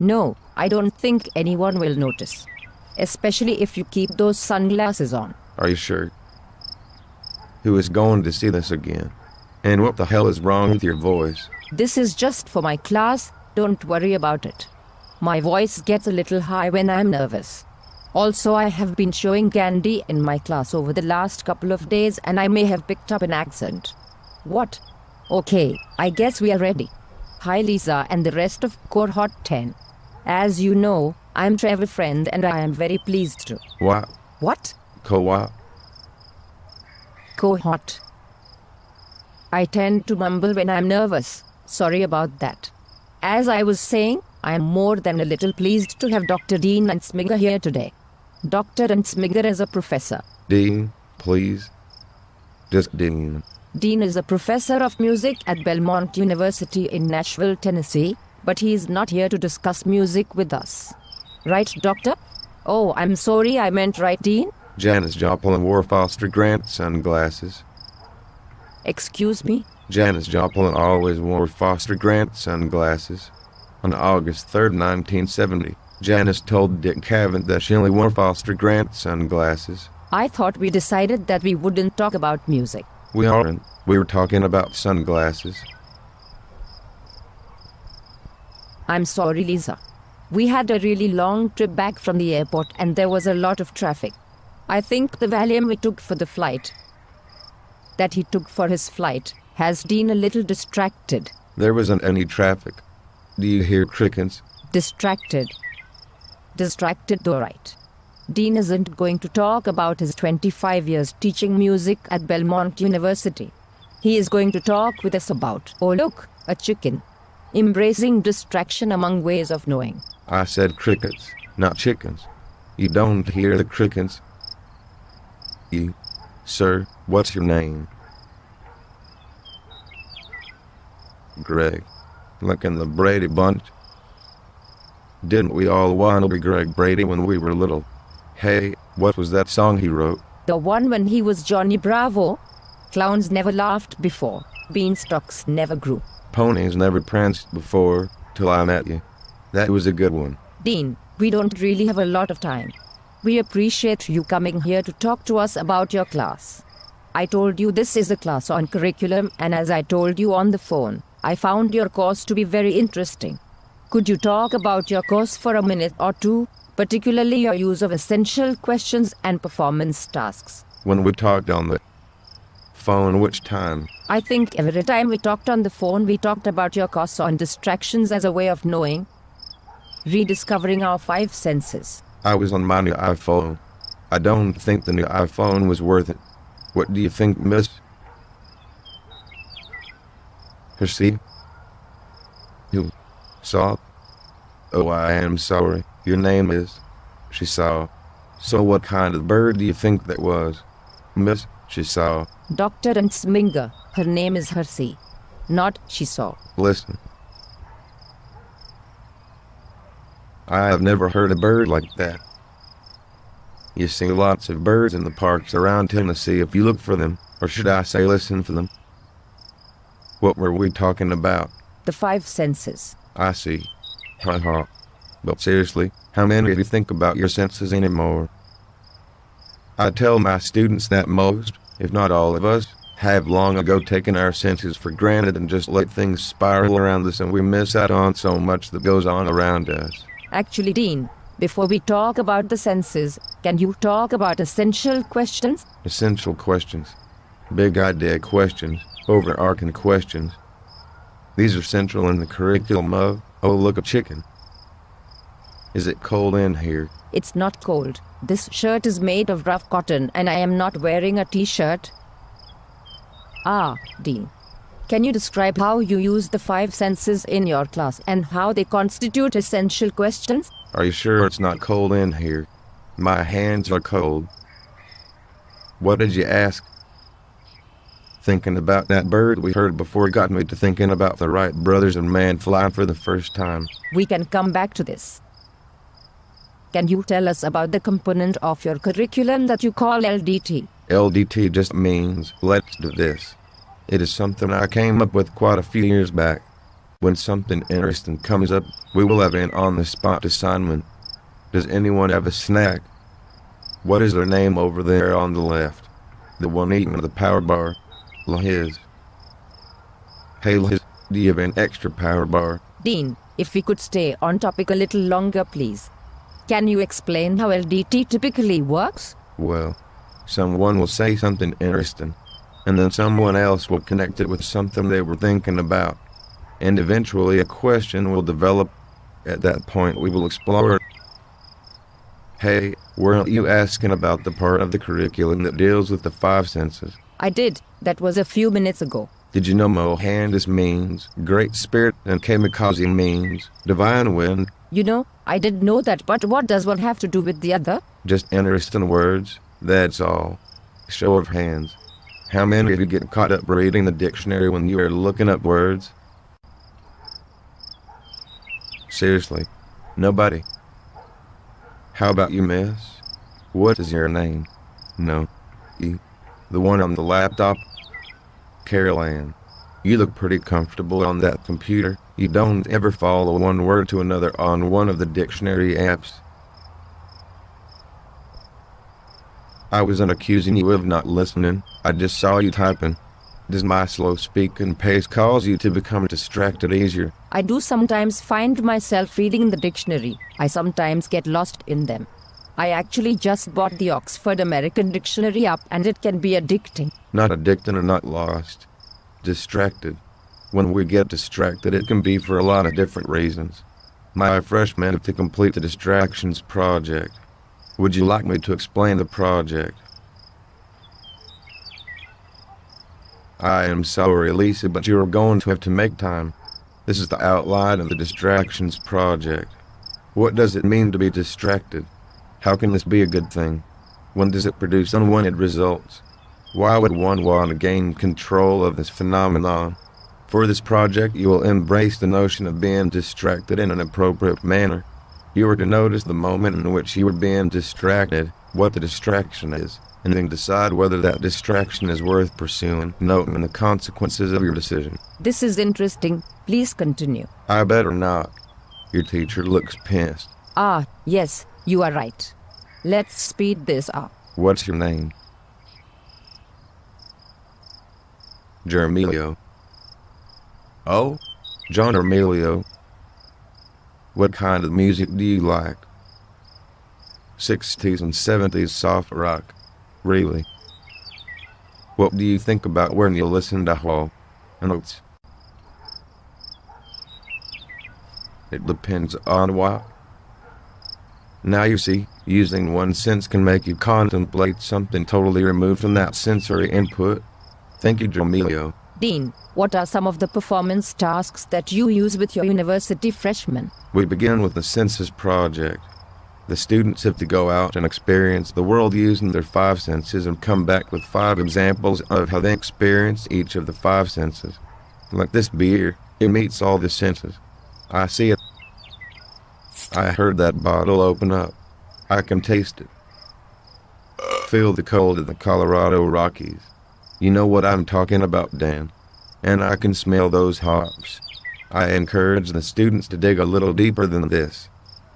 No, I don't think anyone will notice. Especially if you keep those sunglasses on. Are you sure? Who is going to see this again? And what the hell is wrong with your voice? This is just for my class, don't worry about it. My voice gets a little high when I'm nervous. Also, I have been showing Gandhi in my class over the last couple of days and I may have picked up an accent. What? Okay, I guess we are ready. Hi Lisa and the rest of Cohort 10. As you know, I'm Trevor Friend and I am very pleased to. What? What? Co-op? Cohort. I tend to mumble when I'm nervous. Sorry about that. As I was saying, I am more than a little pleased to have Dr. Dean Smigger here today. Dr. Smigger is a professor. Dean, please. Just Dean. Dean is a professor of music at Belmont University in Nashville, Tennessee, but he is not here to discuss music with us. Right, Doctor? Oh, I'm sorry, I meant right, Dean? Janis Joplin wore Foster Grant sunglasses. Excuse me? Janis Joplin always wore Foster Grant sunglasses. On August 3rd, 1970, Janis told Dick Cavett that she only wore Foster Grant sunglasses. I thought we decided that we wouldn't talk about music. We aren't. We were talking about sunglasses. I'm sorry, Lisa. We had a really long trip back from the airport and there was a lot of traffic. I think the Valium we took for the flight, that he took for his flight, has Dean a little distracted. There wasn't any traffic. Do you hear crickets? Distracted. Distracted though, right. Dean isn't going to talk about his 25 years teaching music at Belmont University. He is going to talk with us about, oh look, a chicken. Embracing distraction among ways of knowing. I said crickets, not chickens. You don't hear the crickets. You, sir, what's your name? Greg. Like in the Brady Bunch. Didn't we all want to be Greg Brady when we were little? Hey, what was that song he wrote? The one when he was Johnny Bravo. Clowns never laughed before. Beanstalks never grew. Ponies never pranced before, till I met you. That was a good one. Dean, we don't really have a lot of time. We appreciate you coming here to talk to us about your class. I told you this is a class on curriculum, and as I told you on the phone, I found your course to be very interesting. Could you talk about your course for a minute or two, particularly your use of essential questions and performance tasks? When we talked on the phone, which time? I think every time we talked on the phone, we talked about your course on distractions as a way of knowing, rediscovering our five senses. I was on my new iPhone. I don't think the new iPhone was worth it. What do you think, miss? Hershey? You saw? Oh, I am sorry. Your name is? She saw. So what kind of bird do you think that was? Miss, she saw. Dr. Smigger. Her name is Hersey. Not she saw. Listen. I have never heard a bird like that. You see lots of birds in the parks around Tennessee if you look for them, or should I say listen for them. What were we talking about? The five senses. I see. Ha. But seriously, how many of you think about your senses anymore? I tell my students that most, if not all of us, have long ago taken our senses for granted and just let things spiral around us, and we miss out on so much that goes on around us. Actually, Dean, before we talk about the senses, can you talk about essential questions? Essential questions. Big idea questions. Overarching questions. These are central in the curriculum of, oh look, a chicken. Is it cold in here? It's not cold. This shirt is made of rough cotton and I am not wearing a t-shirt. Ah, Dean. Can you describe how you use the five senses in your class and how they constitute essential questions? Are you sure it's not cold in here? My hands are cold. What did you ask? Thinking about that bird we heard before got me to thinking about the Wright brothers and man flying for the first time. We can come back to this. Can you tell us about the component of your curriculum that you call LDT? LDT just means let's do this. It is something I came up with quite a few years back. When something interesting comes up, we will have an on-the-spot assignment. Does anyone have a snack? What is their name over there on the left? The one eating the power bar. Liz. Hey Liz, do you have an extra power bar? Dean, if we could stay on topic a little longer, please. Can you explain how LDT typically works? Well, someone will say something interesting, and then someone else will connect it with something they were thinking about. And eventually a question will develop. At that point we will explore it. Hey, weren't you asking about the part of the curriculum that deals with the five senses? I did. That was a few minutes ago. Did you know Mohandas means Great Spirit and Kamikaze means Divine Wind? You know, I did know that, but what does one have to do with the other? Just interesting words, that's all. Show of hands. How many of you get caught up reading the dictionary when you are looking up words? Seriously, nobody. How about you, miss? What is your name? No, you. The one on the laptop? Carol Ann. You look pretty comfortable on that computer. You don't ever follow one word to another on one of the dictionary apps. I wasn't accusing you of not listening. I just saw you typing. Does my slow speaking pace cause you to become distracted easier? I do sometimes find myself reading the dictionary. I sometimes get lost in them. I actually just bought the Oxford American Dictionary app, and it can be addicting. Not addicted or not lost. Distracted. When we get distracted, it can be for a lot of different reasons. My freshman to complete the distractions project. Would you like me to explain the project? I am sorry, Lisa, but you're going to have to make time. This is the outline of the distractions project. What does it mean to be distracted? How can this be a good thing? When does it produce unwanted results? Why would one want to gain control of this phenomenon? For this project, you will embrace the notion of being distracted in an appropriate manner. You are to notice the moment in which you are being distracted, what the distraction is, and then decide whether that distraction is worth pursuing, noting the consequences of your decision. This is interesting. Please continue. I better not. Your teacher looks pissed. Ah, yes, you are right. Let's speed this up. What's your name? Jeremilio. Oh, John Ermelio. What kind of music do you like? 60s and 70s soft rock. Really? What do you think about when you listen to Hall and Oates? It depends on what. Now you see, using one sense can make you contemplate something totally removed from that sensory input. Thank you, Jeremilio. Dean, what are some of the performance tasks that you use with your university freshmen? We begin with the Senses Project. The students have to go out and experience the world using their five senses and come back with 5 examples of how they experience each of the 5 senses. Like this beer, it meets all the senses. I see it. I heard that bottle open up. I can taste it. Feel the cold of the Colorado Rockies. You know what I'm talking about, Dan. And I can smell those hops. I encourage the students to dig a little deeper than this.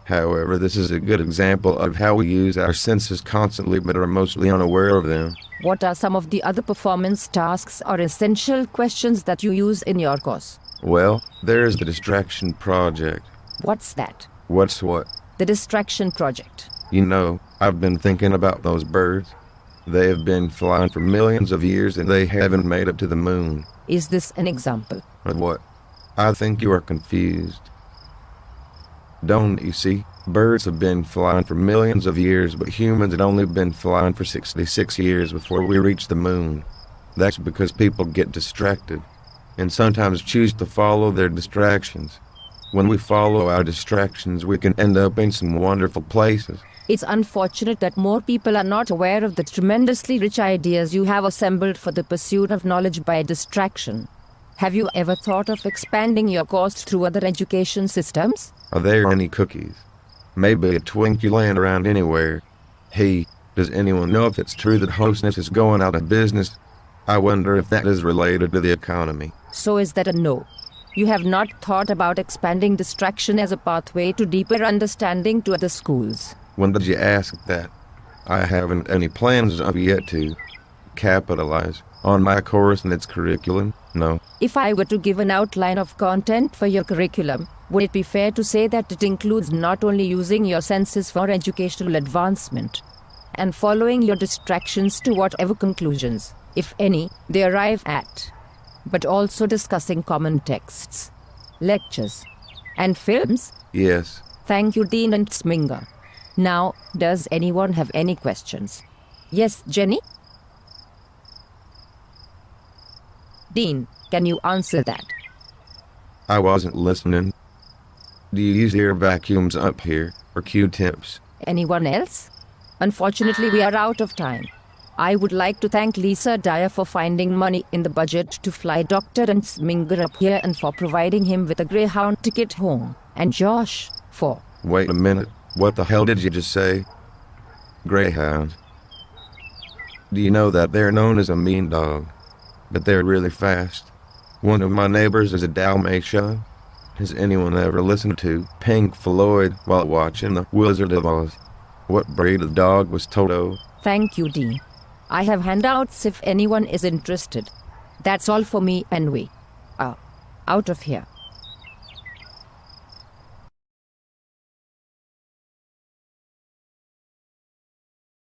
However, this is a good example of how we use our senses constantly but are mostly unaware of them. What are some of the other performance tasks or essential questions that you use in your course? Well, there's the Distraction Project. What's that? What's what? The Distraction Project. You know, I've been thinking about those birds. They have been flying for millions of years and they haven't made it to the moon. Is this an example? Of what? I think you are confused. Don't you see? Birds have been flying for millions of years, but humans had only been flying for 66 years before we reached the moon. That's because people get distracted, and sometimes choose to follow their distractions. When we follow our distractions, we can end up in some wonderful places. It's unfortunate that more people are not aware of the tremendously rich ideas you have assembled for the pursuit of knowledge by distraction. Have you ever thought of expanding your course through other education systems? Are there any cookies? Maybe a Twinkie laying around anywhere. Hey, does anyone know if it's true that Hostess is going out of business? I wonder if that is related to the economy. So is that a no? You have not thought about expanding distraction as a pathway to deeper understanding to other schools. When did you ask that? I haven't any plans of yet to capitalize on my course and its curriculum, no. If I were to give an outline of content for your curriculum, would it be fair to say that it includes not only using your senses for educational advancement and following your distractions to whatever conclusions, if any, they arrive at, but also discussing common texts, lectures, and films? Yes. Thank you, Dean and Sminger. Now, does anyone have any questions? Yes, Jenny? Dean, can you answer that? I wasn't listening. Do you use air vacuums up here, or Q-tips? Anyone else? Unfortunately, we are out of time. I would like to thank Lisa Dyer for finding money in the budget to fly Dr. and Sminger up here and for providing him with a Greyhound ticket home. And Josh for... Wait a minute, what the hell did you just say? Greyhound. Do you know that they're known as a mean dog? But they're really fast. One of my neighbors is a Dalmatian. Has anyone ever listened to Pink Floyd while watching The Wizard of Oz? What breed of dog was Toto? Thank you, Dean. I have handouts if anyone is interested. That's all for me and we are out of here.